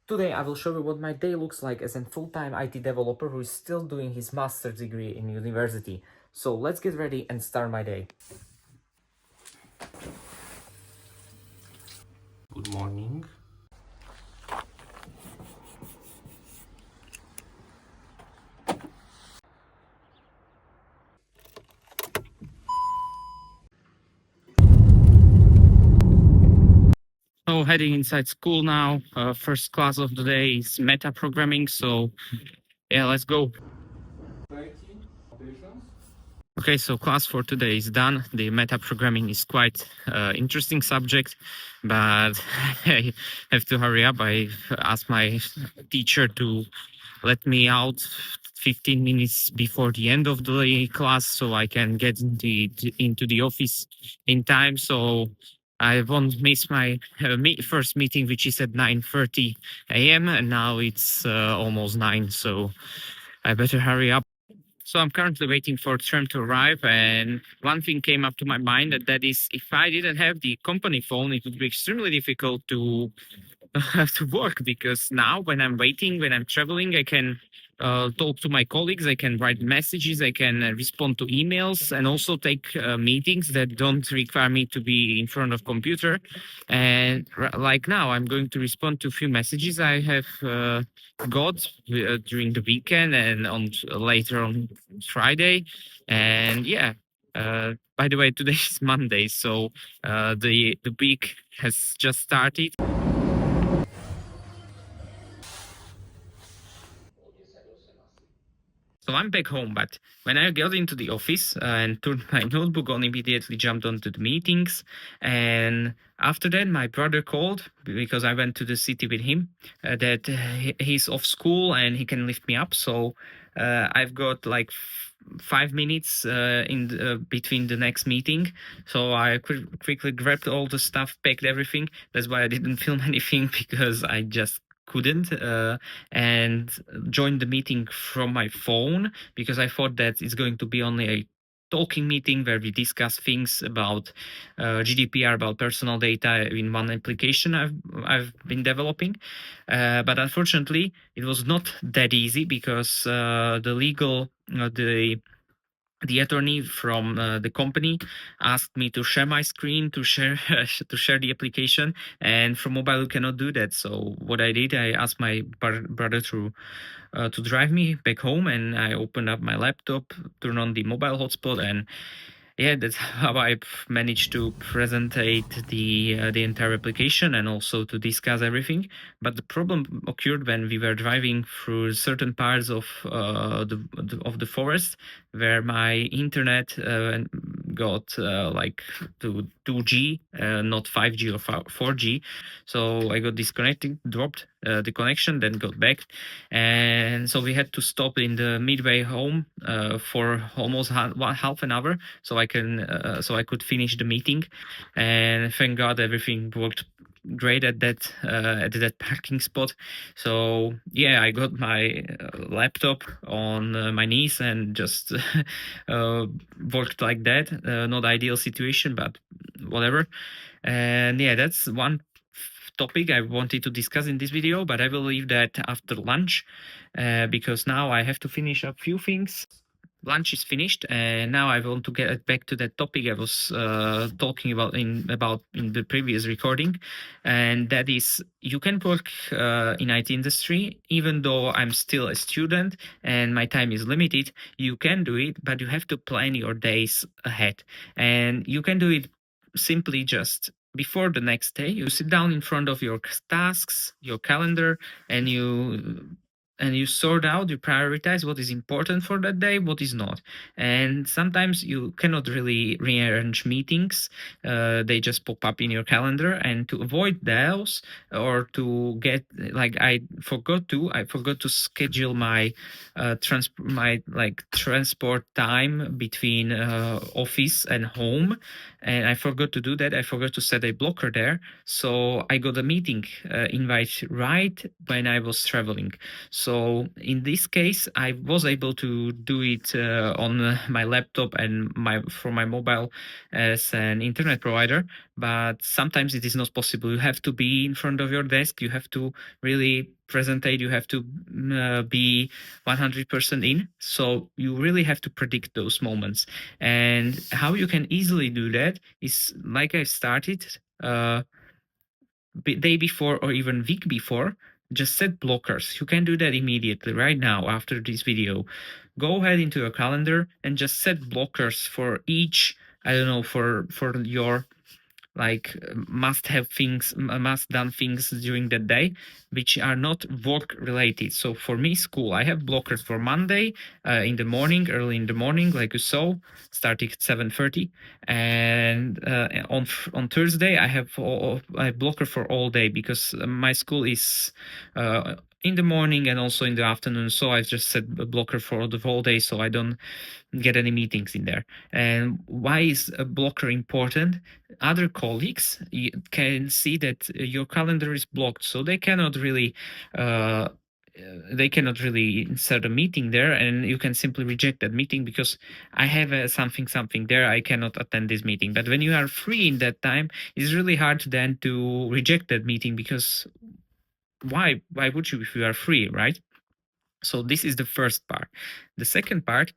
Today I will show you what my day looks like as a full-time IT developer who is still doing his master's degree in university. So let's get ready and start my day. Good morning. So heading inside school now. First class of the day is meta programming. So yeah, let's go. Okay, so class for today is done. The meta programming is quite interesting subject, but I have to hurry up. I asked my teacher to let me out 15 minutes before the end of the class so I can get into the office in time. So I won't miss my first meeting, which is at 9:30 a.m. and now it's almost 9, so I better hurry up. So I'm currently waiting for tram to arrive, and one thing came up to my mind, that is, if I didn't have the company phone, it would be extremely difficult to to work, because now when I'm waiting, when I'm traveling, I can talk to my colleagues, I can write messages, I can respond to emails, and also take meetings that don't require me to be in front of computer. And like now, I'm going to respond to a few messages I have got during the weekend and on later on Friday. And yeah, by the way, today is Monday, so the week has just started. So I'm back home, but when I got into the office and turned my notebook on, immediately jumped onto the meetings. And after that, my brother called because I went to the city with him, that he's off school and he can lift me up. So I've got like 5 minutes between the next meeting. So I quickly grabbed all the stuff, packed everything. That's why I didn't film anything, because I just couldn't, and joined the meeting from my phone, because I thought that it's going to be only a talking meeting where we discuss things about GDPR, about personal data in one application I've been developing. But unfortunately, it was not that easy, because the attorney from the company asked me to share my screen, to share to share the application, and from mobile you cannot do that. So what I did, I asked my brother to drive me back home, and I opened up my laptop, turned on the mobile hotspot, and yeah, that's how I managed to presentate the entire application and also to discuss everything. But the problem occurred when we were driving through certain parts of the forest, where my internet got like to 2G, not 5G or 4G. So I got disconnected, dropped the connection, then got back, and so we had to stop in the midway home for almost half an hour, so I could finish the meeting. And thank God everything worked great at that parking spot. So yeah, I got my laptop on my knees and just worked like that. Not ideal situation, but whatever. And yeah, that's one topic I wanted to discuss in this video, but I will leave that after lunch, because now I have to finish a few things. Lunch is finished, and now I want to get back to that topic I was talking about in the previous recording, and that is, you can work in IT industry even though I'm still a student and my time is limited. You can do it, but you have to plan your days ahead, and you can do it simply just before the next day. You sit down in front of your tasks, your calendar, and you sort out, you prioritize what is important for that day, what is not. And sometimes you cannot really rearrange meetings. They just pop up in your calendar, and to avoid those, or to get, like, I forgot to schedule my transport time between office and home, and I forgot to do that. I forgot to set a blocker there, so I got a meeting invite right when I was traveling. So in this case, I was able to do it on my laptop and from my mobile as an internet provider, but sometimes it is not possible. You have to be in front of your desk. You have to really presentate, you have to be 100% in. So you really have to predict those moments. And how you can easily do that is, like I started day before or even week before, just set blockers. You can do that immediately right now after this video. Go ahead into your calendar and just set blockers for each, I don't know, for your like must have things, must done things during the day, which are not work related. So for me, school, I have blockers for Monday in the morning, early in the morning, like you saw, starting at 7:30, and on Thursday I have a blocker for all day because my school is in the morning and also in the afternoon. So I just set a blocker for the whole day, so I don't get any meetings in there. And why is a blocker important? Other colleagues can see that your calendar is blocked, so they cannot really insert a meeting there, and you can simply reject that meeting because I have something there, I cannot attend this meeting. But when you are free in that time, it's really hard then to reject that meeting, because why would you if you are free, right? So this is the first part. The second part,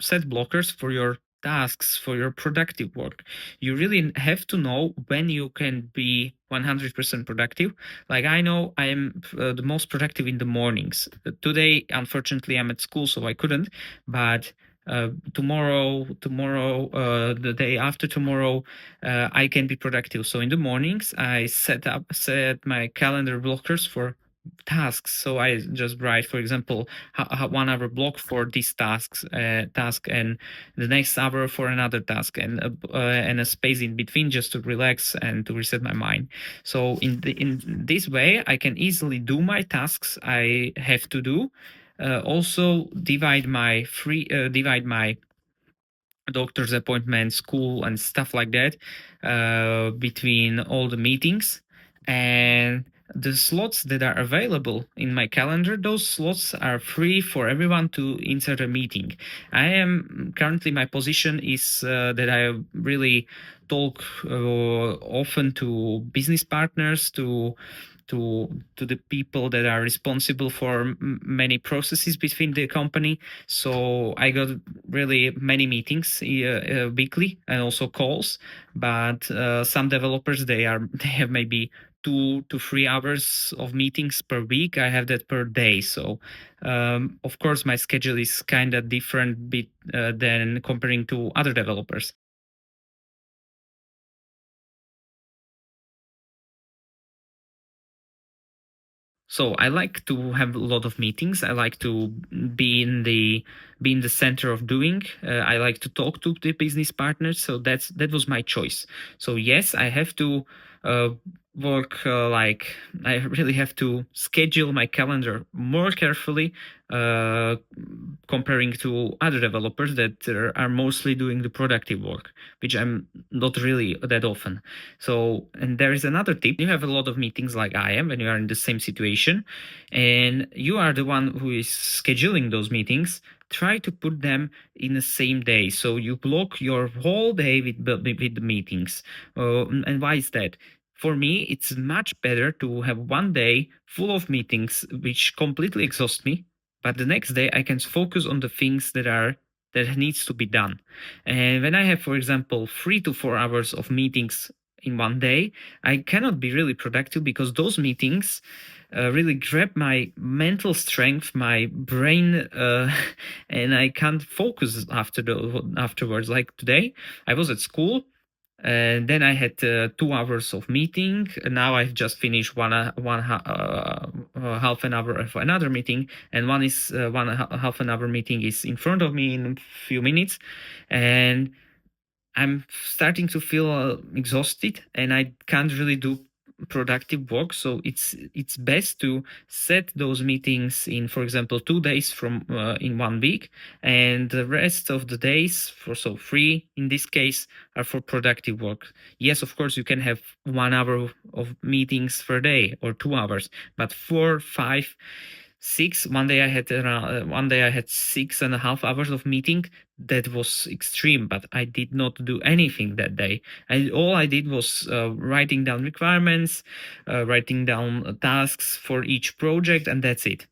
set blockers for your tasks, for your productive work. You really have to know when you can be 100% productive. Like I know I am the most productive in the mornings. Today, unfortunately, I'm at school, so I couldn't. But tomorrow, the day after tomorrow, I can be productive. So in the mornings, I set my calendar blockers for tasks. So I just write, for example, 1 hour block for this task, and the next hour for another task, and a space in between just to relax and to reset my mind. So in this way, I can easily do my tasks I have to do. Also divide my doctor's appointment, school, and stuff like that between all the meetings. And the slots that are available in my calendar, those slots are free for everyone to insert a meeting. I am currently, my position is that I really talk often to business partners, to the people that are responsible for many processes between the company. So I got really many meetings weekly, and also calls. But some developers, they have maybe 2 to 3 hours of meetings per week. I have that per day. So of course my schedule is kind of different than comparing to other developers. So I like to have a lot of meetings. I like to be in the center of doing. I like to talk to the business partners. So that was my choice. So yes, I have to uh, work like I really have to schedule my calendar more carefully, comparing to other developers that are mostly doing the productive work, which I'm not really that often. So, and there is another tip. You have a lot of meetings like I am, and you are in the same situation, and you are the one who is scheduling those meetings. Try to put them in the same day. So you block your whole day with the meetings. And why is that? For me, it's much better to have one day full of meetings which completely exhaust me, but the next day I can focus on the things that needs to be done. And when I have, for example, 3 to 4 hours of meetings in one day, I cannot be really productive because those meetings really grab my mental strength, my brain, and I can't focus afterwards. Like today, I was at school. And then I had 2 hours of meeting. And now I've just finished half an hour of another meeting, and half an hour meeting is in front of me in a few minutes, and I'm starting to feel exhausted, and I can't really do productive work. So it's best to set those meetings in, for example, 2 days from in one week, and the rest of the days, for so 3 in this case, are for productive work. Yes, of course, you can have 1 hour of meetings per day or 2 hours, but 4, 5 6. One day I had around, 6.5 hours of meeting. That was extreme, but I did not do anything that day. All I did was writing down requirements, writing down tasks for each project, and that's it.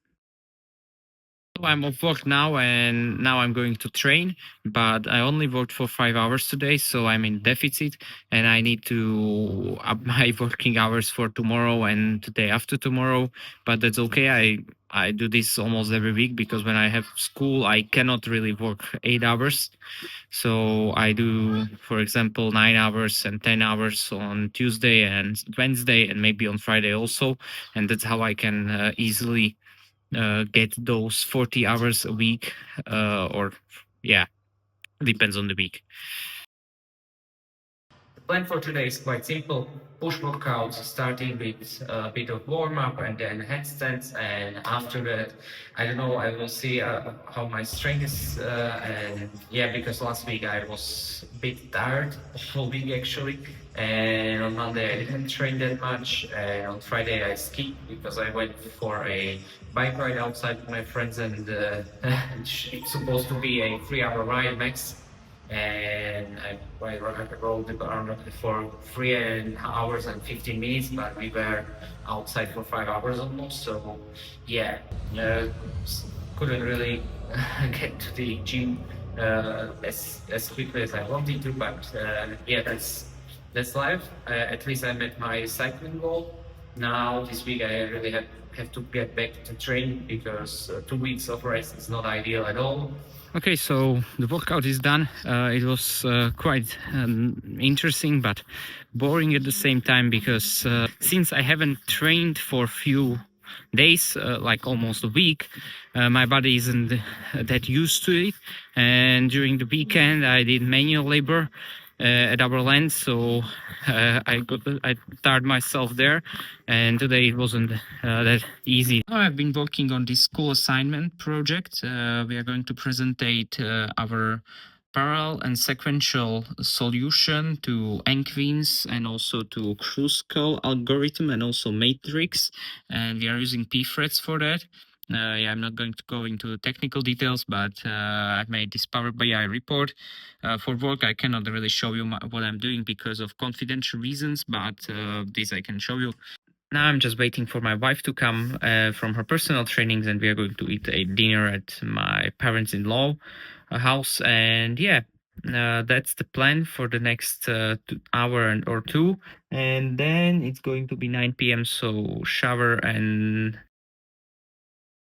So I'm off work now, and now I'm going to train, but I only worked for 5 hours today, so I'm in deficit, and I need to up my working hours for tomorrow and the day after tomorrow. But that's okay. I do this almost every week because when I have school, I cannot really work 8 hours. So I do, for example, 9 hours and 10 hours on Tuesday and Wednesday, and maybe on Friday also, and that's how I can easily get those 40 hours a week, or yeah, depends on the week. The plan for today is quite simple. Push workouts starting with a bit of warm up and then headstands, and after that, I don't know, I will see how my strength is. And yeah, because last week I was a bit tired the whole week actually, and on Monday I didn't train that much, and on Friday I skied because I went for a bike ride outside with my friends, and it's supposed to be a 3 hour ride max, and I rode around for 3 hours and 15 minutes, but we were outside for 5 hours almost. So yeah, uh, couldn't really get to the gym as quickly as I wanted to, but yeah, that's life. At least I met my cycling goal. Now this week I really have to get back to training because 2 weeks of rest is not ideal at all. Okay, so the workout is done. It was quite interesting, but boring at the same time because since I haven't trained for a few days, like almost a week, my body isn't that used to it. And during the weekend, I did manual labor at our land, so I tired myself there, and today it wasn't that easy. Now I've been working on this school assignment project. We are going to presentate our parallel and sequential solution to NQueens and also to Kruskal algorithm and also matrix, and we are using pthreads for that. Yeah, I'm not going to go into technical details, but I've made this Power BI report. For work, I cannot really show you what I'm doing because of confidential reasons, but this I can show you. Now I'm just waiting for my wife to come from her personal trainings, and we are going to eat a dinner at my parents-in-law house. And yeah, that's the plan for the next hour or two, and then it's going to be 9 p.m. So shower and